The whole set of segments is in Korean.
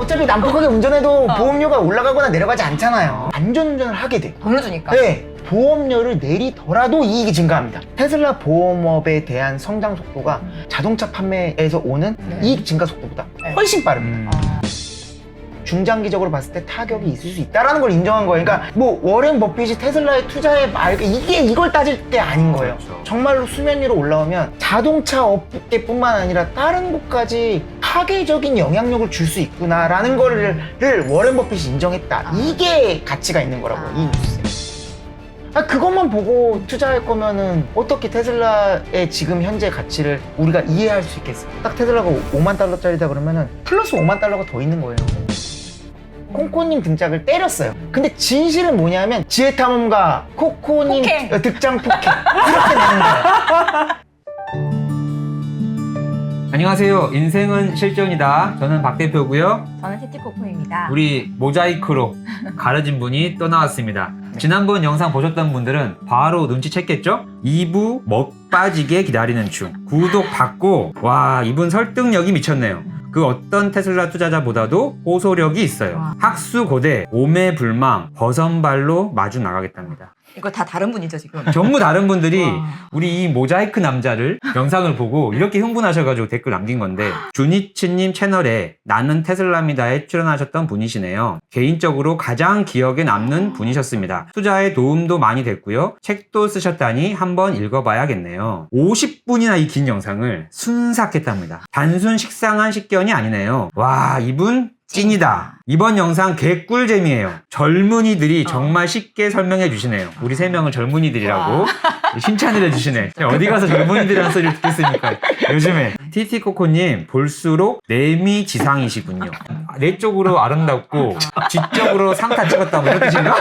어차피 난폭하게 운전해도 보험료가 올라가거나 내려가지 않잖아요. 안전운전을 하게 돼. 돈을 주니까. 네, 보험료를 내리더라도 이익이 증가합니다. 테슬라 보험업에 대한 성장 속도가 자동차 판매에서 오는 네. 이익 증가 속도보다 네. 훨씬 빠릅니다. 중장기적으로 봤을 때 타격이 있을 수 있다는 걸 인정한 거예요. 그러니까 뭐 워렌 버핏이 테슬라에 투자해 말 이걸 따질 게 아닌 거예요. 그렇죠. 정말로 수면 위로 올라오면 자동차 업계뿐만 아니라 다른 곳까지 파괴적인 영향력을 줄 수 있구나라는 거를 워렌 버핏이 인정했다. 이게 가치가 있는 거라고 이 뉴스에. 그것만 보고 투자할 거면은 어떻게 테슬라의 지금 현재 가치를 우리가 이해할 수 있겠어요? 딱 테슬라가 5만 달러짜리다 그러면은 플러스 5만 달러가 더 있는 거예요. 코코님 등짝을 때렸어요. 근데 진실은 뭐냐면 지혜 탐험가 코코님 폭행. 득장 폭행 이렇게 되는 거예요. 안녕하세요. 인생은 실전이다. 저는 박 대표고요. 저는 티티코코입니다. 우리 모자이크로 가려진 분이 또 나왔습니다. 지난번 영상 보셨던 분들은 바로 눈치챘겠죠? 2부 먹 빠지게 기다리는 중. 구독 받고 와 이분 설득력이 미쳤네요. 그 어떤 테슬라 투자자보다도 호소력이 있어요. 와. 학수고대, 오매불망, 버선발로 마주 나가겠답니다. 이거 다 다른 분이죠 지금? 전부 다른 분들이 와. 우리 이 모자이크 남자를 영상을 보고 이렇게 흥분하셔가지고 댓글 남긴 건데 주니치님 채널에 나는 테슬라입니다에 출연하셨던 분이시네요. 개인적으로 가장 기억에 남는 분이셨습니다. 투자에 도움도 많이 됐고요. 책도 쓰셨다니 한번 읽어봐야겠네요. 50분이나 이 긴 영상을 순삭했답니다. 단순 식상한 식견이 아니네요. 와 이분 찐이다. 이번 영상 개꿀잼이에요. 젊은이들이 정말 쉽게 설명해 주시네요. 우리 세 명을 젊은이들이라고 칭찬을 해주시네. 어디 가서 젊은이들이라는 소리를 듣겠습니까? 요즘에. 티티코코님 볼수록 내미 지상이시군요. 내적으로 아름답고 지적으로 상타 찍었다 뭐 이런 뜻인가?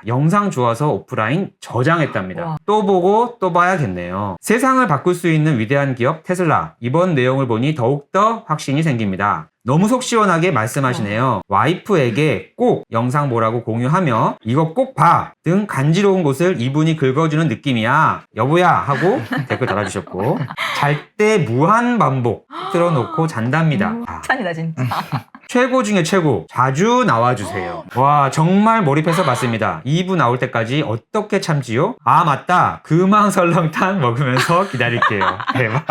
영상 좋아서 오프라인 저장했답니다. 와. 또 보고 또 봐야겠네요. 세상을 바꿀 수 있는 위대한 기업 테슬라. 이번 내용을 보니 더욱더 확신이 생깁니다. 너무 속 시원하게 말씀하시네요. 와이프에게 꼭 영상 보라고 공유하며 이거 꼭 봐! 등 간지러운 곳을 이분이 긁어주는 느낌이야. 여보야! 하고 댓글 달아주셨고 잘 때 무한 반복 틀어놓고 잔답니다. 찬이다 진짜. 최고 중에 최고. 자주 나와주세요. 와 정말 몰입해서 봤습니다. 2부 나올 때까지 어떻게 참지요? 아 맞다. 금왕설렁탕 먹으면서 기다릴게요. 대박.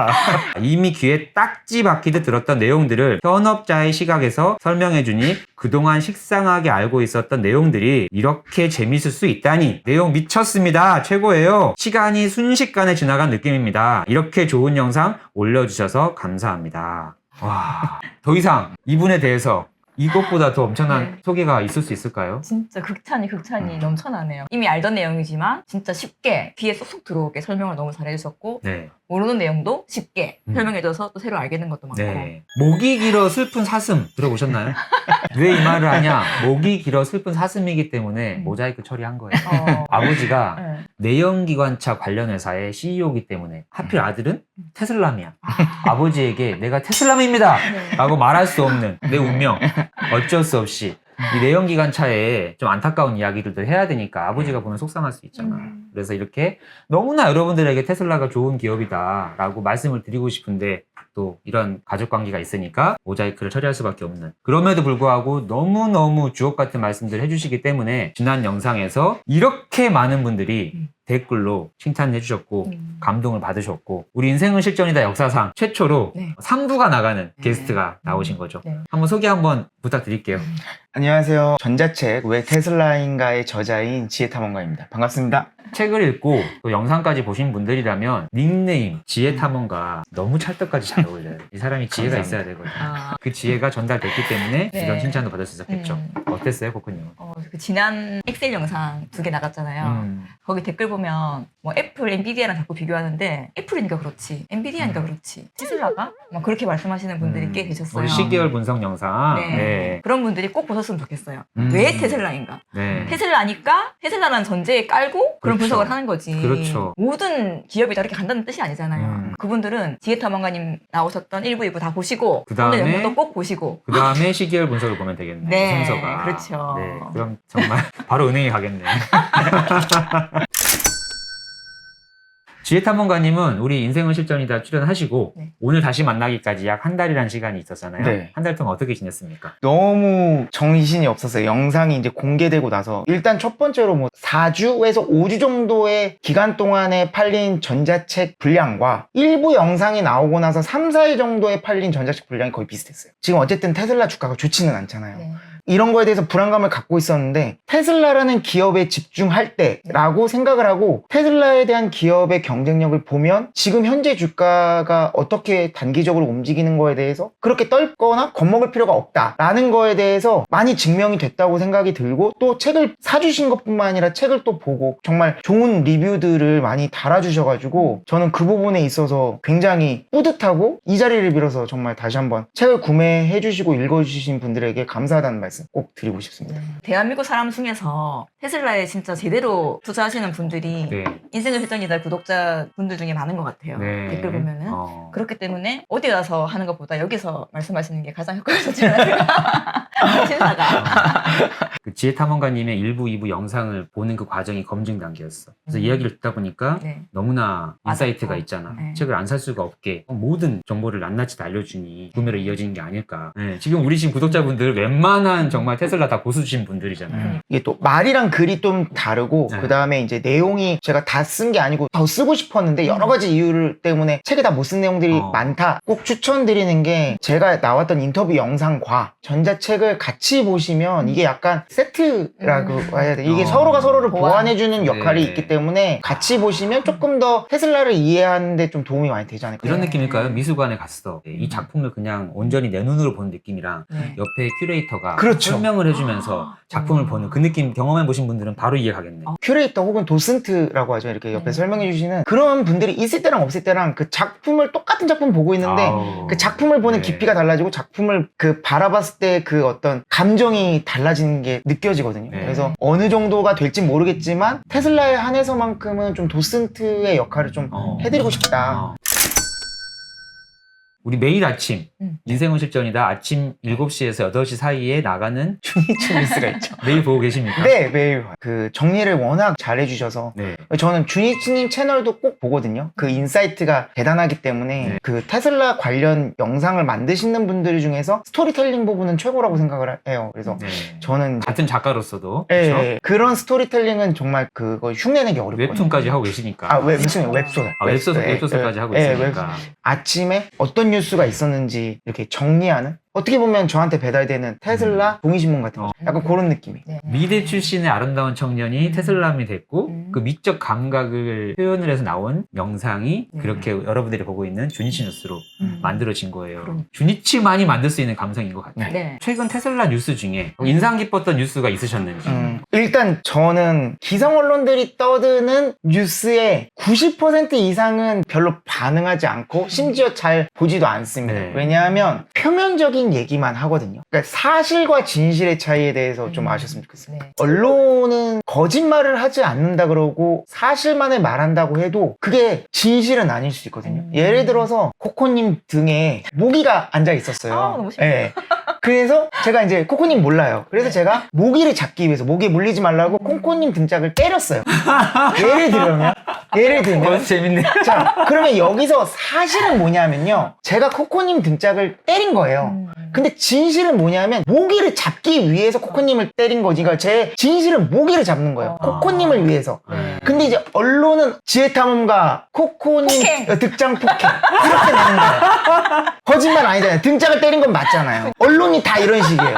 이미 귀에 딱지 박히듯 들었던 내용들을 현업자의 시각에서 설명해주니 그동안 식상하게 알고 있었던 내용들이 이렇게 재밌을 수 있다니 내용 미쳤습니다. 최고예요. 시간이 순식간에 지나간 느낌입니다. 이렇게 좋은 영상 올려주셔서 감사합니다. 와, 더 이상 이분에 대해서 이것보다 더 엄청난 네. 소개가 있을 수 있을까요? 진짜 극찬이 넘쳐나네요. 이미 알던 내용이지만 진짜 쉽게 귀에 쏙쏙 들어오게 설명을 너무 잘해주셨고 네. 모르는 내용도 쉽게 설명해줘서 또 새로 알게 된 것도 많고. 네. 목이 길어 슬픈 사슴 들어보셨나요? 왜 이 말을 하냐? 목이 길어 슬픈 사슴이기 때문에 모자이크 처리한 거예요. 아버지가 네. 내연기관차 관련 회사의 CEO이기 때문에 하필 아들은 테슬라미야. 아버지에게 내가 테슬라입니다 라고 말할 수 없는 내 운명. 어쩔 수 없이 이 내연기관차에 좀 안타까운 이야기들도 해야 되니까 아버지가 보면 속상할 수 있잖아. 그래서 이렇게 너무나 여러분들에게 테슬라가 좋은 기업이다 라고 말씀을 드리고 싶은데 또 이런 가족관계가 있으니까 모자이크를 처리할 수밖에 없는, 그럼에도 불구하고 너무너무 주옥같은 말씀들 해주시기 때문에 지난 영상에서 이렇게 많은 분들이 댓글로 칭찬해 주셨고 감동을 받으셨고 우리 인생은 실전이다 역사상 최초로 네. 3부가 나가는 게스트가 나오신 거죠. 네. 한번 소개 한번 부탁드릴게요. 안녕하세요. 전자책 왜 테슬라인가의 저자인 지혜 탐험가입니다. 반갑습니다. 책을 읽고 또 영상까지 보신 분들이라면 닉네임 지혜탐험가 너무 찰떡까지 잘 어울려요. 이 사람이 지혜가 감사합니다. 있어야 되거든요. 아, 그 지혜가 전달됐기 때문에 네. 이런 칭찬도 받을 수 있었겠죠. 어땠어요, 코코님은? 그 지난 엑셀 영상 2개 나갔잖아요. 거기 댓글 보면 뭐 애플, 엔비디아랑 자꾸 비교하는데 애플이니까 그렇지, 엔비디아니까 그렇지, 테슬라가? 막 그렇게 말씀하시는 분들이 꽤 계셨어요. 우리 시계열 분석 영상. 네. 네. 그런 분들이 꼭 보셨으면 좋겠어요. 왜 테슬라인가? 네. 테슬라니까 테슬라라는 전제에 깔고 그런 그렇죠. 분석을 하는 거지. 그렇죠. 모든 기업이 다 이렇게 간다는 뜻이 아니잖아요. 그분들은 지혜탐험가님 나오셨던 1부, 2부 다 보시고 그다음에 오늘 영상도 꼭 보시고. 그 다음에 시계열 분석을 보면 되겠네. 네, 순서가. 그렇죠. 네. 그럼 정말 바로 은행에 가겠네. 지혜탐험가님은 우리 인생은 실전이다 출연하시고 네. 오늘 다시 만나기까지 약 한 달이라는 시간이 있었잖아요. 네. 한 달 동안 어떻게 지냈습니까? 너무 정신이 없었어요. 영상이 이제 공개되고 나서 일단 첫 번째로 뭐 4주에서 5주 정도의 기간 동안에 팔린 전자책 분량과 일부 영상이 나오고 나서 3, 4일 정도에 팔린 전자책 분량이 거의 비슷했어요. 지금 어쨌든 테슬라 주가가 좋지는 않잖아요. 네. 이런 거에 대해서 불안감을 갖고 있었는데 테슬라라는 기업에 집중할 때라고 생각을 하고 테슬라에 대한 기업의 경쟁력을 보면 지금 현재 주가가 어떻게 단기적으로 움직이는 거에 대해서 그렇게 떨거나 겁먹을 필요가 없다라는 거에 대해서 많이 증명이 됐다고 생각이 들고 또 책을 사주신 것뿐만 아니라 책을 또 보고 정말 좋은 리뷰들을 많이 달아주셔가지고 저는 그 부분에 있어서 굉장히 뿌듯하고 이 자리를 빌어서 정말 다시 한번 책을 구매해 주시고 읽어주신 분들에게 감사하다는 말씀 꼭 드리고 싶습니다. 대한민국 사람 중에서 테슬라에 진짜 제대로 투자하시는 분들이 네. 인생의 실전이다 구독자분들 중에 많은 것 같아요. 네. 댓글 보면은. 어. 그렇기 때문에 어디 가서 하는 것보다 여기서 말씀하시는 게 가장 효과적이지 않을까. 신사가. 그 지혜탐험가님의 1부, 2부 영상을 보는 그 과정이 검증 단계였어. 그래서 이야기를 듣다 보니까 네. 너무나 인사이트가 맞았고. 있잖아. 네. 책을 안 살 수가 없게 모든 정보를 낱낱이 다 알려주니 구매로 이어지는 게 아닐까. 네. 지금 우리 지금 구독자분들 웬만한 정말 테슬라 다 고수주신 분들이잖아요. 이게 또 말이랑 글이 좀 다르고 네. 그 다음에 이제 내용이 제가 다 쓴 게 아니고 더 쓰고 싶었는데 여러 가지 이유 때문에 책에 다 못 쓴 내용들이 많다. 꼭 추천드리는 게 제가 나왔던 인터뷰 영상과 전자책을 같이 보시면 이게 약간 세트라고 해야 돼. 이게 서로가 서로를 보완해주는 역할이 네. 있기 때문에 같이 보시면 조금 더 테슬라를 이해하는데 좀 도움이 많이 되지 않을까. 이런 네. 느낌일까요? 미술관에 갔어. 이 작품을 그냥 온전히 내 눈으로 보는 느낌이랑 네. 옆에 큐레이터가 그렇죠. 설명을 해주면서 작품을 보는 그 느낌 경험해 보신 분들은 바로 이해가겠네. 큐레이터 혹은 도슨트라고 하죠. 이렇게 옆에 네. 설명해 주시는 그런 분들이 있을 때랑 없을 때랑 그 작품을 똑같은 작품 보고 있는데 아우. 그 작품을 보는 네. 깊이가 달라지고 작품을 그 바라봤을 때 그 어떤 감정이 달라지는 게 느껴지거든요. 네. 그래서 어느 정도가 될진 모르겠지만 테슬라에 한해서만큼은 좀 도슨트의 역할을 좀 해드리고 싶다. 우리 매일 아침 음. 인생은 실전이다 아침 7시에서 8시 사이에 나가는 주니치 뉴스가 있죠. 매일 보고 계십니까? 네, 매일 그 정리를 워낙 잘 해주셔서 네. 저는 주니치님 채널도 꼭 보거든요. 그 인사이트가 대단하기 때문에 네. 그 테슬라 관련 영상을 만드시는 분들 중에서 스토리텔링 부분은 최고라고 생각을 해요. 그래서 네. 저는 같은 작가로서도 예, 그렇죠? 예, 그런 스토리텔링은 정말 그거 흉내내기 어렵거든요. 웹툰까지 하고 계시니까. 아, 무슨 웹소설. 웹소설까지 하고 예, 있으니까. 아침에 어떤 뉴스가 있었는지 이렇게 정리하는 어떻게 보면 저한테 배달되는 테슬라 종이신문 같은 거 약간 그런 느낌이. 네. 미대 출신의 아름다운 청년이 테슬라함이 됐고 그 미적 감각을 표현을 해서 나온 영상이 그렇게 여러분들이 보고 있는 주니치 뉴스로 만들어진 거예요. 그럼. 주니치만이 만들 수 있는 감성인 것 같아요. 네. 최근 테슬라 뉴스 중에 인상 깊었던 뉴스가 있으셨는지. 일단 저는 기성 언론들이 떠드는 뉴스의 90% 이상은 별로 반응하지 않고 심지어 잘 보지도 않습니다. 네. 왜냐하면 표면적인 얘기만 하거든요. 그러니까 사실과 진실의 차이에 대해서 좀 아셨으면 좋겠습니다. 네. 언론은 거짓말을 하지 않는다 그러고 사실만을 말한다고 해도 그게 진실은 아닐 수 있거든요. 예를 들어서 코코님 등에 모기가 앉아 있었어요. 아, 너무 신기해. 예. 그래서 제가 이제 코코님 몰라요. 그래서 제가 모기를 잡기 위해서 모기에 물리지 말라고 코코님 등짝을 때렸어요. 예를 들면 재밌네. 자, 그러면 여기서 사실은 뭐냐면요. 제가 코코님 등짝을 때린 거예요. 근데 진실은 뭐냐면 모기를 잡기 위해서 코코님을 때린 거지. 그러니까 제 진실은 모기를 잡는 거예요. 코코님을 위해서. 근데 이제 언론은 지혜탐험가 코코님 폭행. 득장 폭행 이렇게 내는 거예요. 거짓말 아니잖아요. 등짝을 때린 건 맞잖아요. 언론이 다 이런 식이에요.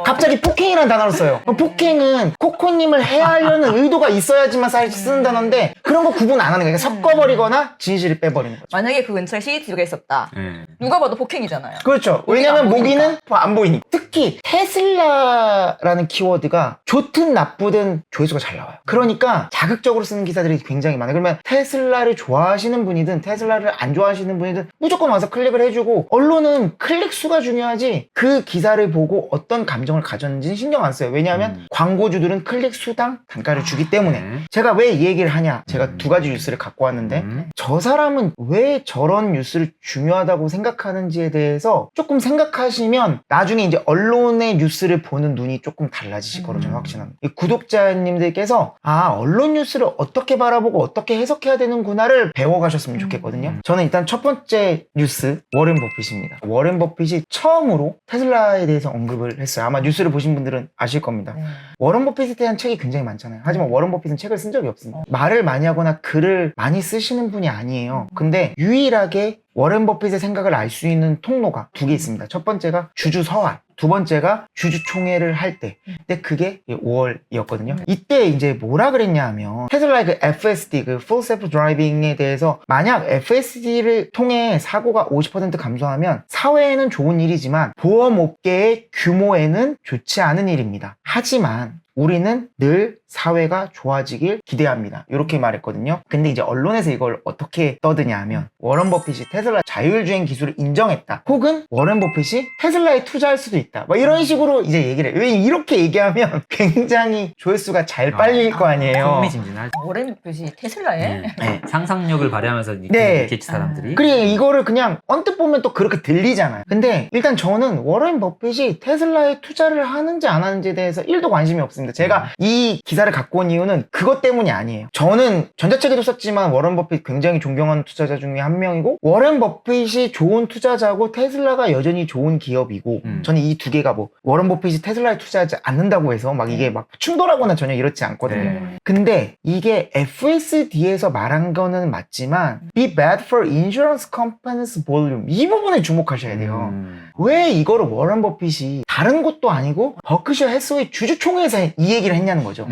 갑자기 폭행이라는 단어를 써요. 폭행은 코코님을 해하려는 의도가 있어야지만 사실 쓰는 단어인데 그런 거 구분 안 하는 거예요. 섞어버리거나 진실을 빼버리는 거죠. 만약에 그 근처에 CCTV가 있었다. 네. 누가 봐도 폭행이잖아요. 그렇죠. 왜냐면 모기는 안 보이니까. 특히 테슬라라는 키워드가 좋든 나쁘든 조회수가 잘 나와요. 그러니까 자극적으로 쓰는 기사들이 굉장히 많아요. 그러면 테슬라를 좋아하시는 분이든 테슬라를 안 좋아하시는 분이든 무조건 와서 클릭을 해주고 언론은 클릭 수가 중요하지 그 기사를 보고 어떤 감정을 가졌는지는 신경 안 써요. 왜냐하면 광고주들은 클릭 수당 단가를 주기 때문에. 네. 제가 왜 이 얘기를 하냐. 제가 두 가지 뉴스를 갖고 왔는데 저 사람은 왜 저런 뉴스를 중요하다고 생각하는지에 대해서 조금 생각하시면 나중에 이제 언론의 뉴스를 보는 눈이 조금 달라지실 거로 저는 확신합니다. 이 구독자님들께서 언론 뉴스를 어떻게 바라보고 어떻게 해석해야 되는구나를 배워가셨으면 좋겠거든요. 저는 일단 첫 번째 뉴스 워렌 버핏입니다. 워렌 버핏이 처음으로 테슬라에 대해서 언급을 했어요. 아마 뉴스를 보신 분들은 아실 겁니다. 워렌 버핏에 대한 책이 굉장히 많잖아요. 하지만 워렌 버핏은 책을 쓴 적이 없습니다. 말을 많이 하거나 글을 많이 쓰시는 분이 아니에요. 근데 유일하게 워렌 버핏의 생각을 알 수 있는 통로가 두 개 있습니다. 첫 번째가 주주서한, 두 번째가 주주총회를 할 때. 근데 그게 5월이었거든요. 이때 이제 뭐라 그랬냐 하면 테슬라의 그 FSD, 그 Full Self Driving에 대해서 만약 FSD를 통해 사고가 50% 감소하면 사회에는 좋은 일이지만 보험업계의 규모에는 좋지 않은 일입니다. 하지만 우리는 늘 사회가 좋아지길 기대합니다. 이렇게 말했거든요. 근데 이제 언론에서 이걸 어떻게 떠드냐 하면 워런 버핏이 테슬라 자율주행 기술을 인정했다. 혹은 워런 버핏이 테슬라에 투자할 수도 있다. 뭐 이런 식으로 이제 얘기를 해요. 왜 이렇게 얘기하면 굉장히 조회수가 잘 빨릴 거 아니에요. 흥미진진하죠. 워렌 버핏이 테슬라에? 네. 상상력을 발휘하면서 네. 있겠지 사람들이. 그래 이거를 그냥 언뜻 보면 또 그렇게 들리잖아요. 근데 일단 저는 워런 버핏이 테슬라에 투자를 하는지 안 하는지에 대해서 1도 관심이 없습니다. 제가 이 기사를 갖고 온 이유는 그것 때문이 아니에요. 저는 전자책에도 썼지만 워런 버핏 굉장히 존경하는 투자자 중에 한 명이고 워런 버핏이 좋은 투자자고 테슬라가 여전히 좋은 기업이고 저는 이 두 개가 뭐 워런 버핏이 테슬라에 투자하지 않는다고 해서 막 이게 막 충돌하거나 전혀 이렇지 않거든요. 네. 근데 이게 FSD에서 말한 거는 맞지만 be bad for insurance companies volume 이 부분에 주목하셔야 돼요. 왜 이거를 워런 버핏이 다른 곳도 아니고 버크셔 해서웨이 주주총회에서 이 얘기를 했냐는 거죠.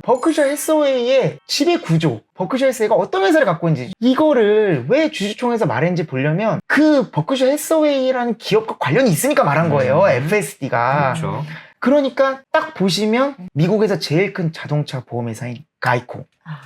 버크셔 해서웨이의 지배 구조, 버크셔 해서웨이가 어떤 회사를 갖고 있는지 이거를 왜 주주총회에서 말했는지 보려면 그 버크셔 해서웨이라는 기업과 관련이 있으니까 말한 거예요. FSD가. 그렇죠. 그러니까 딱 보시면 미국에서 제일 큰 자동차 보험회사인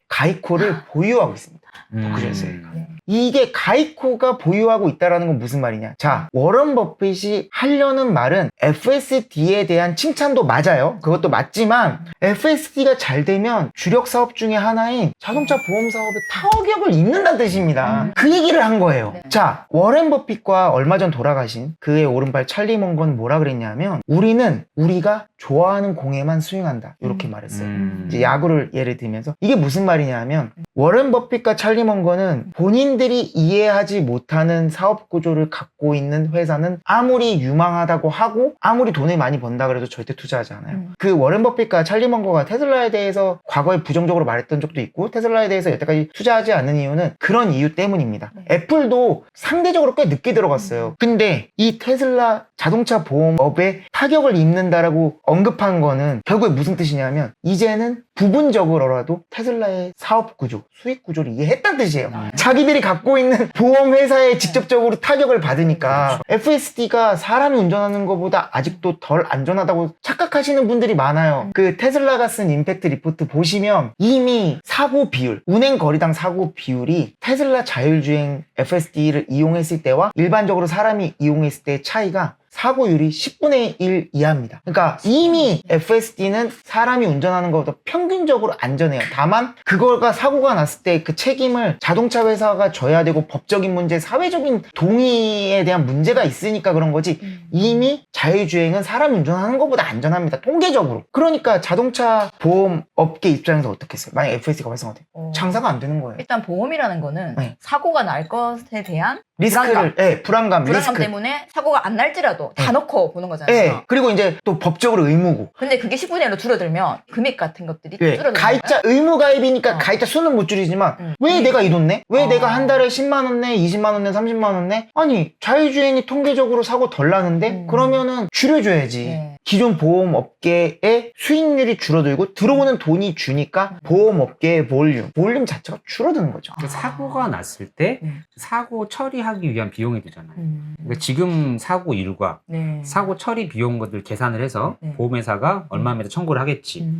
가이코를 보유하고 있습니다. 버크셔 해서웨이가. 이게 가이코가 보유하고 있다는 건 무슨 말이냐. 자, 워런 버핏이 하려는 말은 FSD에 대한 칭찬도 맞아요. 그것도 맞지만 FSD가 잘 되면 주력 사업 중에 하나인 자동차 보험 사업에 타격을 입는다는 뜻입니다. 그 얘기를 한 거예요. 자, 워렌 버핏과 얼마 전 돌아가신 그의 오른발 찰리 먼건 뭐라 그랬냐면 우리는 우리가 좋아하는 공에만 스윙한다. 이렇게 말했어요. 이제 야구를 예를 들면서 이게 무슨 말이냐 하면 워렌 버핏과 찰리 먼건은 본인들이 이해하지 못하는 사업 구조를 갖고 있는 회사는 아무리 유망하다고 하고 아무리 돈을 많이 번다 그래도 절대 투자하지 않아요. 그 워렌 버핏과 찰리 먼거가 테슬라에 대해서 과거에 부정적으로 말했던 적도 있고 테슬라에 대해서 여태까지 투자하지 않는 이유는 그런 이유 때문입니다. 애플도 상대적으로 꽤 늦게 들어갔어요. 근데 이 테슬라 자동차 보험업에 타격을 입는다라고 언급한 거는 결국에 무슨 뜻이냐면 이제는 부분적으로라도 테슬라의 사업 구조, 수익 구조를 이해했다는 뜻이에요. 자기들이 갖고 있는 보험회사에 직접적으로 타격을 받으니까 FSD가 사람이 운전하는 것보다 아직도 덜 안전하다고 착각하시는 분들이 많아요. 그 테슬라가 쓴 임팩트 리포트 보시면 이미 사고 비율, 운행 거리당 사고 비율이 테슬라 자율주행 FSD를 이용했을 때와 일반적으로 사람이 이용했을 때의 차이가 사고율이 10분의 1 이하입니다. 그러니까 이미 FSD는 사람이 운전하는 것보다 평균적으로 안전해요. 다만 그거가 사고가 났을 때 그 책임을 자동차 회사가 져야 되고 법적인 문제, 사회적인 동의에 대한 문제가 있으니까 그런 거지 이미 자율주행은 사람이 운전하는 것보다 안전합니다. 통계적으로. 그러니까 자동차 보험 업계 입장에서 어떻겠어요? 만약 FSD가 활성화돼. 장사가 안 되는 거예요. 일단 보험이라는 거는 네. 사고가 날 것에 대한 리스크를, 불안감, 리스크. 때문에 사고가 안 날지라도 다 넣고 보는 거잖아요. 네. 그리고 이제 또 법적으로 의무고. 근데 그게 10분의 1로 줄어들면 금액 같은 것들이 줄어들어요. 가입자 의무 가입이니까 가입자 수는 못 줄이지만 왜 내가 이 돈 내? 왜 내가 한 달에 10만 원 내? 20만 원 내? 30만 원 내? 아니 자율주행이 통계적으로 사고 덜 나는데 그러면은 줄여줘야지. 기존 보험업계의 수익률이 줄어들고 들어오는 돈이 주니까 보험업계의 볼륨 자체가 줄어드는 거죠. 사고가 났을 때 사고 처리하기 위한 비용이 들잖아요. 그러니까 지금 사고 일과 사고 처리 비용 것들 계산을 해서 보험회사가 얼마면 청구를 하겠지.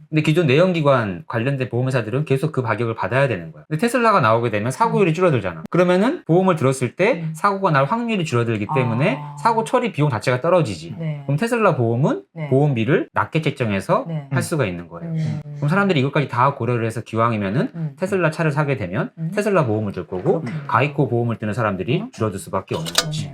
근데 기존 내연기관 관련된 보험회사들은 계속 그 가격을 받아야 되는 거야. 근데 테슬라가 나오게 되면 사고율이 줄어들잖아. 그러면은 보험을 들었을 때 사고가 날 확률이 줄어들기 때문에 사고 처리 비용 자체가 떨어지지. 그럼 테슬라 보험은 보험비를 낮게 책정해서 할 수가 있는 거예요. 그럼 사람들이 이것까지 다 고려를 해서 기왕이면은 테슬라 차를 사게 되면 테슬라 보험을 들 거고 가이코 보험을 드는 사람들이 줄어들 수밖에 없는 거지.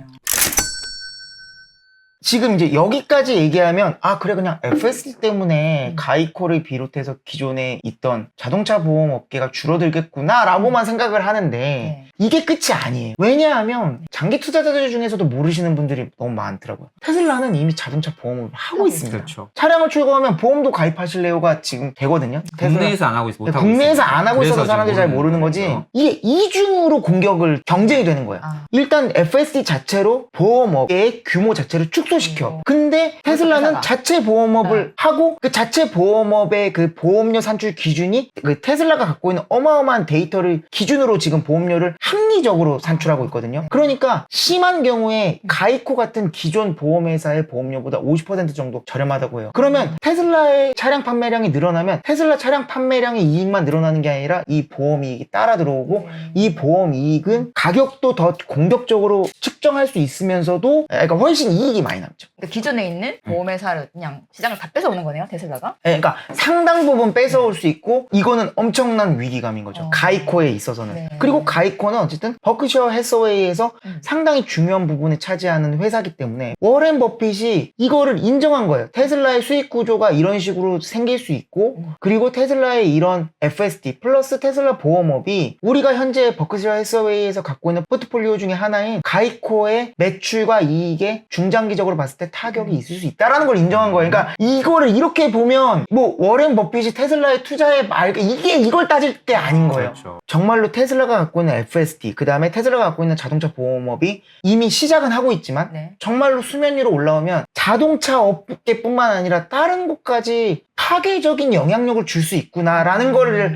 지금 이제 여기까지 얘기하면 아 그래 그냥 FSD 때문에 가이코를 비롯해서 기존에 있던 자동차 보험 업계가 줄어들겠구나 라고만 생각을 하는데 네. 이게 끝이 아니에요. 왜냐하면 장기 투자자들 중에서도 모르시는 분들이 너무 많더라고요. 테슬라는 이미 자동차 보험을 하고 있습니다. 그렇죠. 차량을 출고하면 보험도 가입하실래요가 지금 되거든요. 테슬라. 국내에서 안 하고 있어. 못하고 국내에서 있으니까. 안 하고 있어서 그래서 사람들이 잘 지금 모르는 거지. 거죠. 이게 이중으로 공격을 경쟁이 되는 거야. 아. 일단 FSD 자체로 보험업의 규모 자체를 축소시켜. 근데 테슬라는 회사가. 자체 보험업을 하고 그 자체 보험업의 그 보험료 산출 기준이 그 테슬라가 갖고 있는 어마어마한 데이터를 기준으로 지금 보험료를 합리적으로 산출하고 있거든요. 그러니까 심한 경우에 가이코 같은 기존 보험회사의 보험료보다 50% 정도 저렴하다고 해요. 그러면 테슬라의 차량 판매량이 늘어나면 테슬라 차량 판매량의 이익만 늘어나는 게 아니라 이 보험 이익이 따라 들어오고 이 보험 이익은 가격도 더 공격적으로 측정할 수 있으면서도 그러니까 훨씬 이익이 많이 남죠. 그러니까 기존에 있는 보험회사를 그냥 시장을 다 뺏어오는 거네요, 테슬라가. 그러니까 상당 부분 뺏어올 수 있고 이거는 엄청난 위기감인 거죠. 가이코에 있어서는. 네. 그리고 가이코는 어쨌든 버크셔 해서웨이에서 음. 상당히 중요한 부분을 차지하는 회사이기 때문에 워렌 버핏이 이거를 인정한 거예요. 테슬라의 수익 구조가 이런 식으로 생길 수 있고 그리고 테슬라의 이런 FSD 플러스 테슬라 보험업이 우리가 현재 버크셔 해서웨이에서 갖고 있는 포트폴리오 중에 하나인 가이코의 매출과 이익에 중장기적으로 봤을 때 타격이 있을 수 있다라는 걸 인정한 거예요. 그러니까 이거를 이렇게 보면 뭐 워렌 버핏이 테슬라에 투자해 말 이게 이걸 따질 게 아닌 거예요. 그렇죠. 정말로 테슬라가 갖고 있는 FSD 그 다음에 테슬라가 갖고 있는 자동차 보험업이 이미 시작은 하고 있지만 네. 정말로 수면 위로 올라오면 자동차 업계뿐만 아니라 다른 곳까지 파괴적인 영향력을 줄 수 있구나라는 거를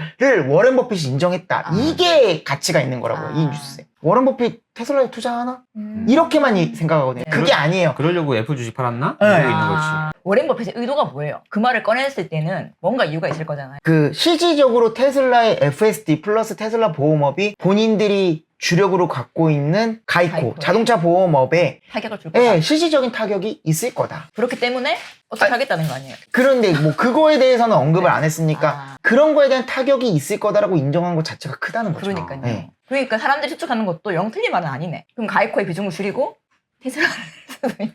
워렌 버핏이 인정했다. 아. 이게 가치가 있는 거라고요. 이 뉴스에. 워렌 버핏 테슬라에 투자하나? 이렇게만 생각하거든요. 네. 그게 아니에요. 그러려고 애플 주식 팔았나? 네. 이러고 있는 거지. 워렌 버핏의 의도가 뭐예요? 그 말을 꺼냈을 때는 뭔가 이유가 있을 거잖아요. 그 실질적으로 테슬라의 FSD 플러스 테슬라 보험업이 본인들이 주력으로 갖고 있는 가이코 자동차 보험업에 타격을 줄 거다. 예, 실질적인 타격이 있을 거다. 그렇기 때문에 어떻게 하겠다는 거 아니에요? 그런데 뭐 그거에 대해서는 언급을 안 했으니까 아. 그런 거에 대한 타격이 있을 거다라고 인정한 것 자체가 크다는 거죠. 그러니까요. 예. 그러니까 사람들이 추측하는 것도 영 틀린 말은 아니네. 그럼 가이코의 비중을 줄이고 테슬라를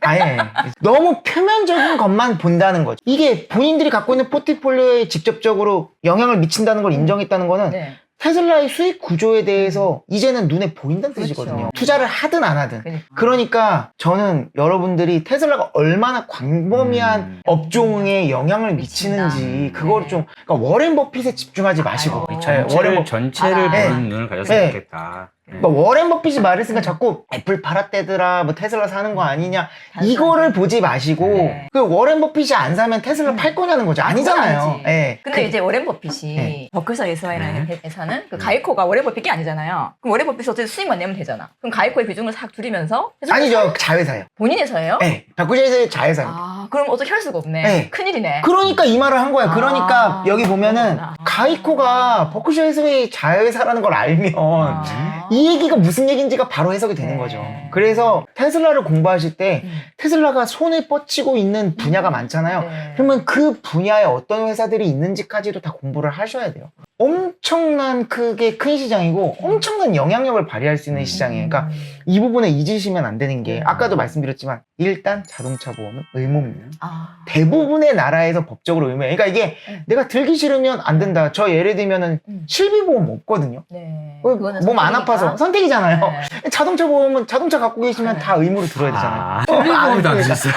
아예 너무 표면적인 것만 본다는 거죠. 이게 본인들이 갖고 있는 포트폴리오에 직접적으로 영향을 미친다는 걸 인정했다는 거는 네. 테슬라의 수익 구조에 대해서 이제는 눈에 보인다는 뜻이거든요. 그렇죠. 투자를 하든 안 하든. 그러니까. 그러니까 저는 여러분들이 테슬라가 얼마나 광범위한 업종에 영향을 미치는지 미친다. 그걸 네. 좀 그러니까 워렌 버핏에 집중하지 마시고 아이고. 네, 전체를 아. 보는 눈을 가졌으면 네. 좋겠다. 네. 그러니까 워렌 버핏이 말했으니까 자꾸 애플 팔았대더라 뭐 테슬라 사는 거 아니냐 단순하게. 이거를 보지 마시고 네. 그 워렌 버핏이 안 사면 테슬라 팔 거냐는 거죠. 아니잖아요. 아니지. 예. 근데 이제 워렌 버핏이 네. 버크셔 해서웨이라는 네. 회사는 그 가이코가 워렌 버핏이 아니잖아요. 그럼 워렌 버핏이 어쨌든 수익만 내면 되잖아. 그럼 가이코의 비중을 싹 줄이면서 아니죠. 자회사예요. 본인 회사예요? 예. 바꾸자에서의 자회사예요. 아, 그럼 어떻게 할 수가 없네. 네. 큰일이네. 그러니까 이 말을 한 거야. 그러니까 아, 여기 보면은 그렇구나. 가이코가 버크셔 해서웨이 자회사라는 걸 알면 아. 이 얘기가 무슨 얘기인지가 바로 해석이 되는 네. 거죠. 그래서 테슬라를 공부하실 때 테슬라가 손을 뻗치고 있는 분야가 많잖아요. 네. 그러면 그 분야에 어떤 회사들이 있는지까지도 다 공부를 하셔야 돼요. 엄청난 크게 큰 시장이고 엄청난 영향력을 발휘할 수 있는 시장이에요. 그러니까 이 부분에 잊으시면 안 되는 게 아까도 말씀드렸지만 일단 자동차 보험은 의무입니다. 아. 대부분의 나라에서 법적으로 의무해요. 그러니까 이게 내가 들기 싫으면 안 된다. 저 예를 들면은 실비보험 없거든요. 네. 몸 그거는 안 선택이니까. 아파서 선택이잖아요. 네. 자동차 보험은 자동차 갖고 계시면 다 의무로 들어야 되잖아요. 아, 실비보험도 안 주셨어요?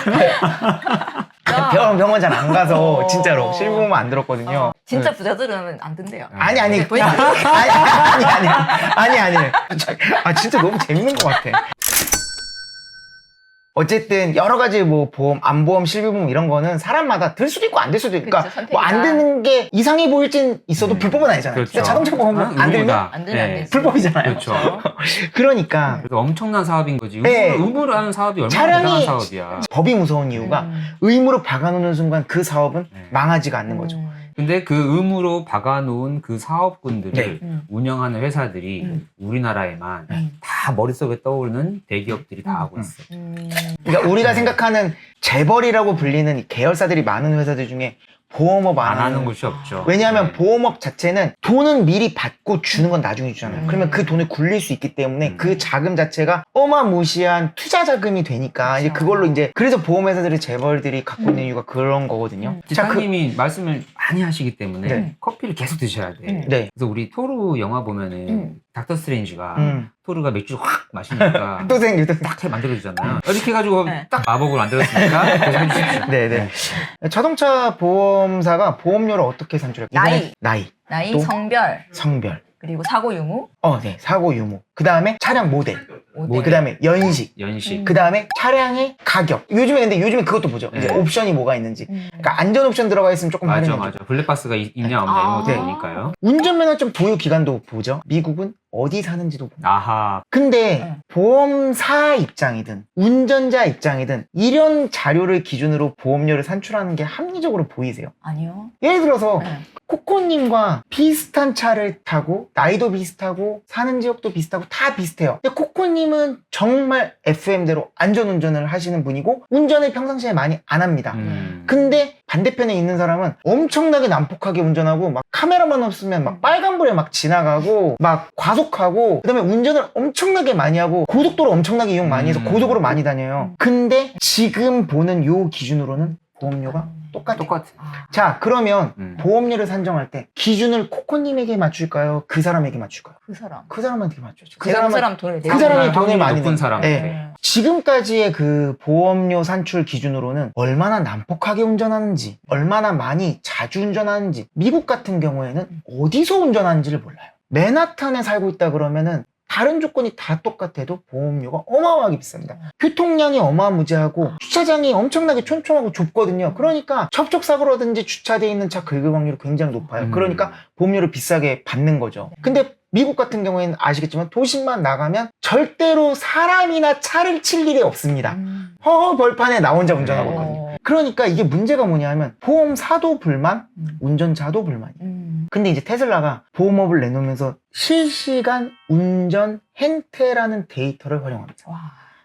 병원 잘 안 가서 어. 진짜로 실비보험 안 들었거든요. 진짜 네. 부자들은 안 든대요. 아니 네, 보이지? 아니 아 진짜 너무 재밌는 것 같아. 어쨌든 여러 가지 뭐 보험, 안보험, 실비보험 이런 거는 사람마다 들 수도 있고 안 될 수도 있고 그쵸, 그러니까 뭐 안 선택이다. 되는 게 이상해 보일진 있어도 불법은 아니잖아요. 그렇죠. 그러니까 자동차 보험은 안 들면 의무다. 안 들면 안 네. 되지. 불법이잖아요. 그렇죠. 그러니까 그래서 엄청난 사업인 거지. 네. 의무를 하는 사업이 얼마나 차량이 대단한 사업이야. 법이 무서운 이유가 의무로 박아놓는 순간 그 사업은 네. 망하지가 않는 거죠. 근데 그 의무로 박아놓은 그 사업군들을 네. 운영하는 회사들이 우리나라에만 다 머릿속에 떠오르는 대기업들이 다 하고 있어. 그러니까 우리가 생각하는 재벌이라고 불리는 계열사들이 많은 회사들 중에 보험업 안 하는 곳이 없죠. 왜냐하면 네. 보험업 자체는 돈은 미리 받고 주는 건 나중에 주잖아요. 그러면 그 돈을 굴릴 수 있기 때문에 그 자금 자체가 어마무시한 투자 자금이 되니까 이제 그걸로 이제 그래서 보험회사들의 재벌들이 갖고 있는 이유가 그런 거거든요. 자, 지사님이 말씀을 많이 하시기 때문에 네. 커피를 계속 드셔야 돼. 네. 그래서 우리 토르 영화 보면은 닥터 스트레인지가 토르가 맥주 확 마시니까 또 생겨, 또 딱 만들어주잖아요. 이렇게 해가지고 네. 딱 마법을 만들었으니까 계속 해주십시오. 네네. 자동차 보험사가 보험료를 어떻게 산출해요? 나이. 나이, 나이, 또? 성별, 성별, 그리고 사고 유무, 네, 사고 유무. 그 다음에 차량 모델. 모델. 그 다음에 연식. 연식. 그 다음에 차량의 가격. 요즘에 그것도 보죠. 네. 이제 옵션이 뭐가 있는지. 그러니까 안전 옵션 들어가 있으면 조금 맞아, 할인해줘. 맞아. 블랙박스가 있냐 없냐 이런 것도 네. 보니까요. 운전면허증 보유 기간도 보죠. 미국은 어디 사는지도 보죠. 아하. 근데 네. 보험사 입장이든 운전자 입장이든 이런 자료를 기준으로 보험료를 산출하는 게 합리적으로 보이세요? 아니요. 예를 들어서 네. 코코님과 비슷한 차를 타고 나이도 비슷하고 사는 지역도 비슷하고 다 비슷해요. 근데 코코님은 정말 FM대로 안전운전을 하시는 분이고 운전을 평상시에 많이 안 합니다. 근데 반대편에 있는 사람은 엄청나게 난폭하게 운전하고 막 카메라만 없으면 막 빨간불에 막 지나가고 막 과속하고 그다음에 운전을 엄청나게 많이 하고 고속도로 엄청나게 이용 많이 해서 고속으로 많이 다녀요. 근데 지금 보는 요 기준으로는 보험료가 똑같아요. 똑같아. 자, 그러면 보험료를 산정할 때 기준을 코코님에게 맞출까요? 그 사람에게 맞출까요? 그 사람. 그 사람한테 맞춰야죠. 그 사람 돈을 그 사람이 돈을 확률이 많이 높은 내는 사람. 네. 지금까지의 그 보험료 산출 기준으로는 얼마나 난폭하게 운전하는지, 얼마나 많이 자주 운전하는지, 미국 같은 경우에는 어디서 운전하는지를 몰라요. 맨하탄에 살고 있다 그러면은 다른 조건이 다 똑같아도 보험료가 어마어마하게 비쌉니다. 교통량이 어마무지하고 주차장이 엄청나게 촘촘하고 좁거든요. 그러니까 접촉사고라든지 주차되어 있는 차 긁을 확률이 굉장히 높아요. 그러니까 보험료를 비싸게 받는 거죠. 근데 미국 같은 경우에는 아시겠지만 도심만 나가면 절대로 사람이나 차를 칠 일이 없습니다. 벌판에 나 혼자 운전하고 있거든요. 그러니까 이게 문제가 뭐냐면 보험사도 불만, 운전자도 불만이에요. 근데 이제 테슬라가 보험업을 내놓으면서 실시간 운전 행태라는 데이터를 활용합니다. 와.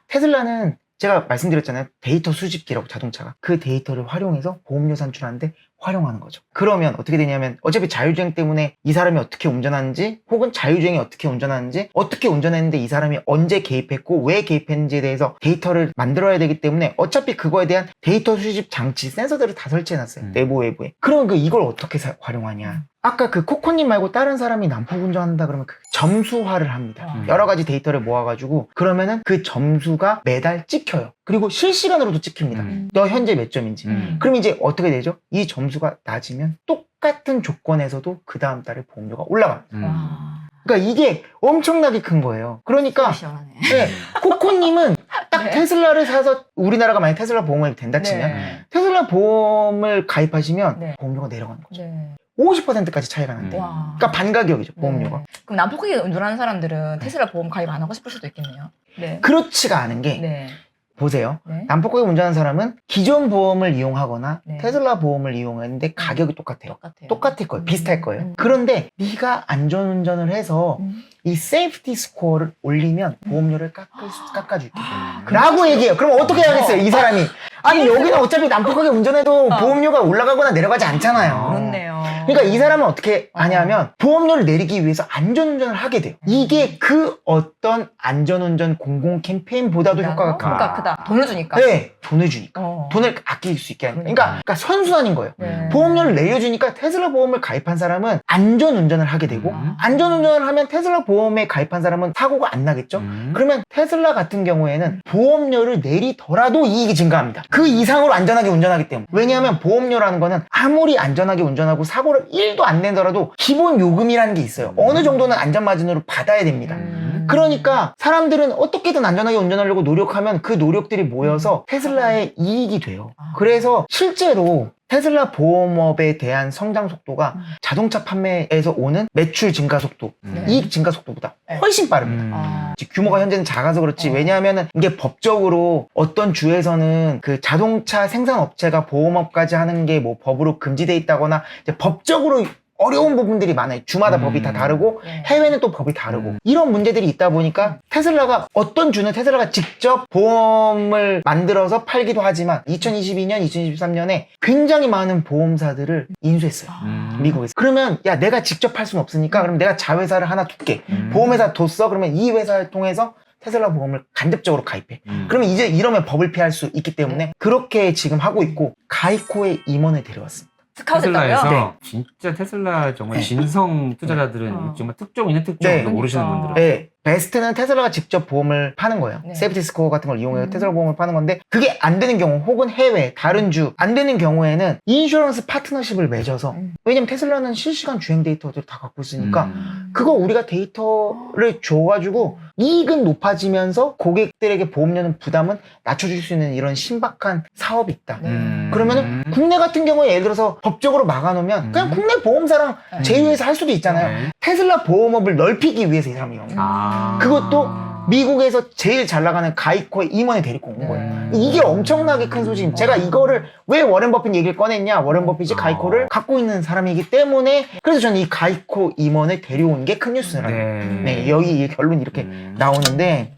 테슬라는 제가 말씀드렸잖아요. 데이터 수집기라고 자동차가. 그 데이터를 활용해서 보험료 산출하는데 활용하는 거죠. 그러면 어떻게 되냐면 어차피 자율주행 때문에 이 사람이 어떻게 운전하는지 혹은 자율주행이 어떻게 운전하는지 어떻게 운전했는데 이 사람이 언제 개입했고 왜 개입했는지에 대해서 데이터를 만들어야 되기 때문에 어차피 그거에 대한 데이터 수집 장치 센서들을 다 설치해놨어요. 내부 외부에. 그러면 이걸 어떻게 활용하냐. 아까 그 코코님 말고 다른 사람이 난폭 운전한다 그러면 그 점수화를 합니다. 여러 가지 데이터를 모아가지고 그러면은 그 점수가 매달 찍혀요. 그리고 실시간으로도 찍힙니다. 너 현재 몇 점인지. 그럼 이제 어떻게 되죠? 이 점수가 낮으면 똑같은 조건에서도 그 다음 달에 보험료가 올라갑니다. 와. 그러니까 이게 엄청나게 큰 거예요. 그러니까 시원하네. 네, 코코님은 딱 네. 테슬라를 사서 우리나라가 만약 테슬라 보험이 된다 치면 네. 테슬라 보험을 가입하시면 네. 보험료가 내려가는 거죠. 네. 50%까지 차이가 난대요. 와. 그러니까 반가격이죠, 보험료가. 네. 그럼 난폭하게 운전하는 사람들은 테슬라 보험 가입 안 하고 싶을 수도 있겠네요. 네. 그렇지가 않은 게 네. 보세요. 네. 난폭하게 운전하는 사람은 기존 보험을 이용하거나 네. 테슬라 보험을 이용했는데 가격이 똑같아요. 똑같아요. 똑같을 거예요. 비슷할 거예요. 그런데 네가 안전운전을 해서 이 세이프티 스코어를 올리면 보험료를 깎아줄게. 라고 얘기해요. 그럼 어떻게 하겠어요, 이 사람이? 아니, 여기는 어차피 난폭하게 운전해도 보험료가 올라가거나 내려가지 않잖아요. 그렇네요. 그러니까 이 사람은 어떻게 하냐면 보험료를 내리기 위해서 안전운전을 하게 돼요. 이게 그 어떤 안전운전 공공 캠페인보다도 효과가 큽니다. 효과가 크다. 돈을 주니까. 네, 돈을 주니까. 어. 돈을 아낄 수 있게 하니까. 그러니까 선순환인 거예요. 네. 보험료를 내려주니까 테슬라 보험을 가입한 사람은 안전운전을 하게 되고 안전운전을 하면 테슬라 보험에 가입한 사람은 사고가 안 나겠죠? 그러면 테슬라 같은 경우에는 보험료를 내리더라도 이익이 증가합니다. 그 이상으로 안전하게 운전하기 때문에. 왜냐하면 보험료라는 거는 아무리 안전하게 운전하고 사고를 1도 안 내더라도 기본 요금이라는 게 있어요. 어느 정도는 안전마진으로 받아야 됩니다. 그러니까 사람들은 어떻게든 안전하게 운전하려고 노력하면 그 노력들이 모여서 테슬라의 이익이 돼요. 그래서 실제로 테슬라 보험업에 대한 성장 속도가 자동차 판매에서 오는 매출 증가 속도, 이익 증가 속도보다 훨씬 빠릅니다. 규모가 현재는 작아서 그렇지. 왜냐하면 이게 법적으로 어떤 주에서는 그 자동차 생산업체가 보험업까지 하는 게 뭐 법으로 금지돼 있다거나 이제 법적으로 어려운 부분들이 많아요. 주마다 법이 다 다르고 네. 해외는 또 법이 다르고 이런 문제들이 있다 보니까 테슬라가 어떤 주는 테슬라가 직접 보험을 만들어서 팔기도 하지만 2022년, 2023년에 굉장히 많은 보험사들을 인수했어요. 미국에서. 그러면 야 내가 직접 할 수는 없으니까 그럼 내가 자회사를 하나 둘게. 보험회사 뒀어? 그러면 이 회사를 통해서 테슬라 보험을 간접적으로 가입해. 그러면 이제 이러면 법을 피할 수 있기 때문에 그렇게 지금 하고 있고 가이코의 임원을 데려왔습니다. 스카우트했다고요? 테슬라에서 진짜 테슬라 정말 진성 투자자들은 정말 특종 있는 특종 네. 모르시는 분들은 네, 베스트는 테슬라가 직접 보험을 파는 거예요. 네. 세이프티 스코어 같은 걸 이용해서 테슬라 보험을 파는 건데 그게 안 되는 경우 혹은 해외 다른 주 안 되는 경우에는 인슈런스 파트너십을 맺어서 왜냐면 테슬라는 실시간 주행 데이터를 다 갖고 있으니까 그거 우리가 데이터를 줘가지고 이익은 높아지면서 고객들에게 보험료는 부담은 낮춰줄 수 있는 이런 신박한 사업이 있다. 그러면은 국내 같은 경우에 예를 들어서 법적으로 막아놓으면 그냥 국내 보험사랑 제휴해서 할 수도 있잖아요. 네. 테슬라 보험업을 넓히기 위해서 이 사람이 온 거예요. 그것도 미국에서 제일 잘 나가는 가이코의 임원이 데리고 온 거예요. 이게 엄청나게 큰 소식입니다. 제가 이거를 왜 워렌 버핏 얘기를 꺼냈냐? 워렌 버핏이 가이코를 갖고 있는 사람이기 때문에 그래서 저는 이 가이코 임원을 데려온 게 큰 뉴스라고. 네, 여기 결론이 이렇게 나오는데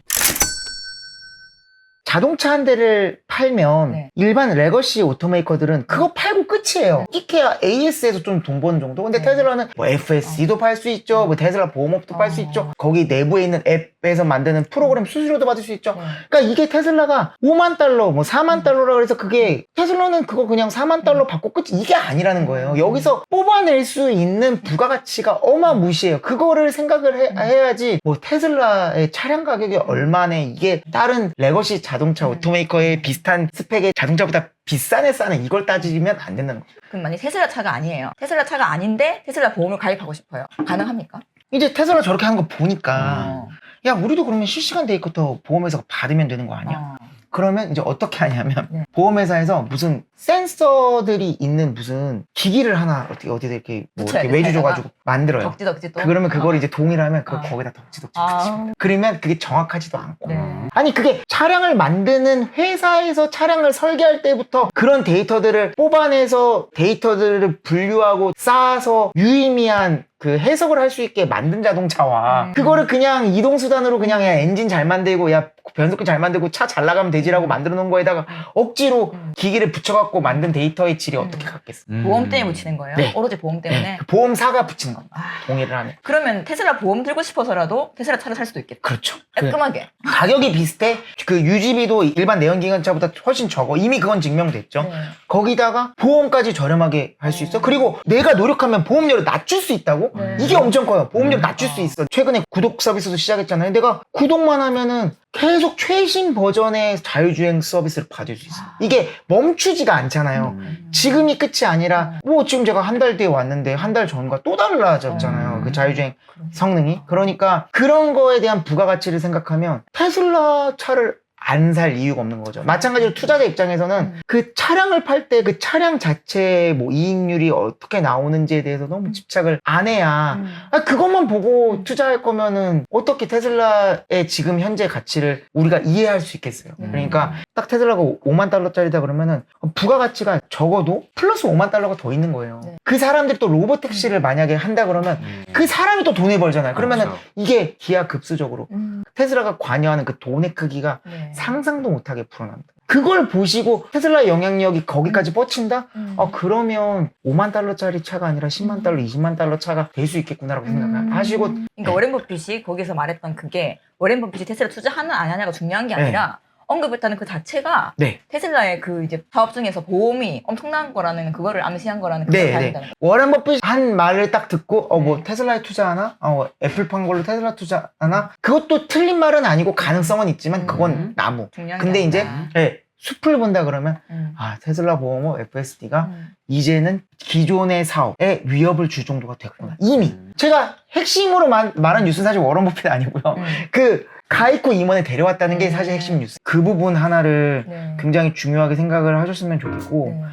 자동차 한 대를 팔면 네. 일반 레거시 오토메이커들은 그거 팔고 끝이에요. 이케아 AS에서 좀 돈 버는 정도. 근데 테슬라는 뭐 FSC도 팔 수 있죠. 뭐 테슬라 보험업도 팔 수 있죠. 거기 내부에 있는 앱에서 만드는 프로그램 수수료도 받을 수 있죠. 그러니까 이게 테슬라가 5만 달러, 뭐 4만 달러라 그래서 그게 테슬라는 그거 그냥 4만 달러 받고 끝이 이게 아니라는 거예요. 여기서 뽑아낼 수 있는 부가가치가 어마무시해요. 그거를 생각을 해야지 뭐 테슬라의 차량 가격이 얼마네 이게 다른 레거시 자동차 오토메이커의 비슷한 스펙의 자동차보다 비싸네 싸네 이걸 따지면 안 된다는 거죠. 그럼 만약 테슬라 차가 아니에요. 테슬라 차가 아닌데 테슬라 보험을 가입하고 싶어요. 가능합니까? 이제 테슬라 저렇게 하는 거 보니까 야 우리도 그러면 실시간 데이터 보험회사가 받으면 되는 거 아니야? 그러면 이제 어떻게 하냐면 네. 보험회사에서 무슨 센서들이 있는 무슨 기기를 하나 어디다 이렇게 뭐 붙여야 이렇게 돼, 외주줘가지고 만들어요. 덕지덕지 또. 그러면 그걸 이제 동일하면 그걸 아. 거기다 덕지덕지 아. 붙이고 그러면 그게 정확하지도 않고 네. 아니 그게 차량을 만드는 회사에서 차량을 설계할 때부터 그런 데이터들을 뽑아내서 데이터들을 분류하고 쌓아서 유의미한 그 해석을 할 수 있게 만든 자동차와 그거를 그냥 이동수단으로 그냥 야 엔진 잘 만들고 야 변속기 잘 만들고 차 잘 나가면 되지라고 만들어 놓은 거에다가 억지로 기기를 붙여갖고 만든 데이터의 질이 어떻게 같겠어. 보험 때문에 붙이는 거예요? 네. 오로지 보험 때문에? 네. 보험사가 붙이는 겁니다. 아. 동의를 하면. 그러면 테슬라 보험 들고 싶어서라도 테슬라 차를 살 수도 있겠다. 그렇죠. 그 깔끔하게. 가격이 비슷해. 그 유지비도 일반 내연기관차보다 훨씬 적어. 이미 그건 증명됐죠. 네. 거기다가 보험까지 저렴하게 할 수 있어. 그리고 내가 노력하면 보험료를 낮출 수 있다고? 네. 이게 엄청 커요. 보험료를 낮출 수 있어. 최근에 구독 서비스도 시작했잖아요. 내가 구독만 하면은 계속 최신 버전의 자율주행 서비스를 받을 수 있어. 이게 멈추지가 않잖아요. 지금이 끝이 아니라 뭐 지금 제가 한 달 뒤에 왔는데 한 달 전과 또 달라졌잖아요. 그 자율주행 성능이. 그러니까 그런 거에 대한 부가가치를 생각하면 테슬라 차를 안 살 이유가 없는 거죠. 마찬가지로 투자자 입장에서는 그 차량을 팔 때 그 차량 자체의 뭐 이익률이 어떻게 나오는지에 대해서 너무 집착을 안 해야 그것만 보고 투자할 거면은 어떻게 테슬라의 지금 현재 가치를 우리가 이해할 수 있겠어요. 그러니까 딱 테슬라가 5만 달러짜리다 그러면은 부가가치가 적어도 플러스 5만 달러가 더 있는 거예요. 네. 그 사람들이 또 로보택시를 만약에 한다 그러면 그 사람이 또 돈을 벌잖아요. 그러면은 그렇죠. 이게 기하급수적으로 테슬라가 관여하는 그 돈의 크기가 네. 상상도 못하게 불어납니다. 그걸 보시고 테슬라의 영향력이 거기까지 뻗친다? 그러면 5만 달러짜리 차가 아니라 10만 달러, 20만 달러 차가 될 수 있겠구나라고 생각하시고 그러니까 워렌 버핏이 거기서 말했던 그게 워렌 버핏이 테슬라 투자하나 안 하냐가 중요한 게 네. 아니라 언급했다는 그 자체가 네. 테슬라의 그 이제 사업 중에서 보험이 엄청난 거라는 그거를 암시한 거라는 그걸 네, 봐야 네. 된다는 거. 워렌 버핏 한 말을 딱 듣고 뭐 네. 테슬라에 투자하나? 애플 판 걸로 테슬라 투자하나? 그것도 틀린 말은 아니고 가능성은 있지만 그건 나무. 중요한 게 근데 이제 아니라. 숲을 본다 그러면 테슬라 보험업 FSD가 이제는 기존의 사업에 위협을 줄 정도가 됐구나. 이미 제가 핵심으로 말한 뉴스는 사실 워런 버핏 아니고요. 그 가이코 임원에 데려왔다는 게 사실 핵심 뉴스. 그 부분 하나를 네. 굉장히 중요하게 생각을 하셨으면 좋겠고 네.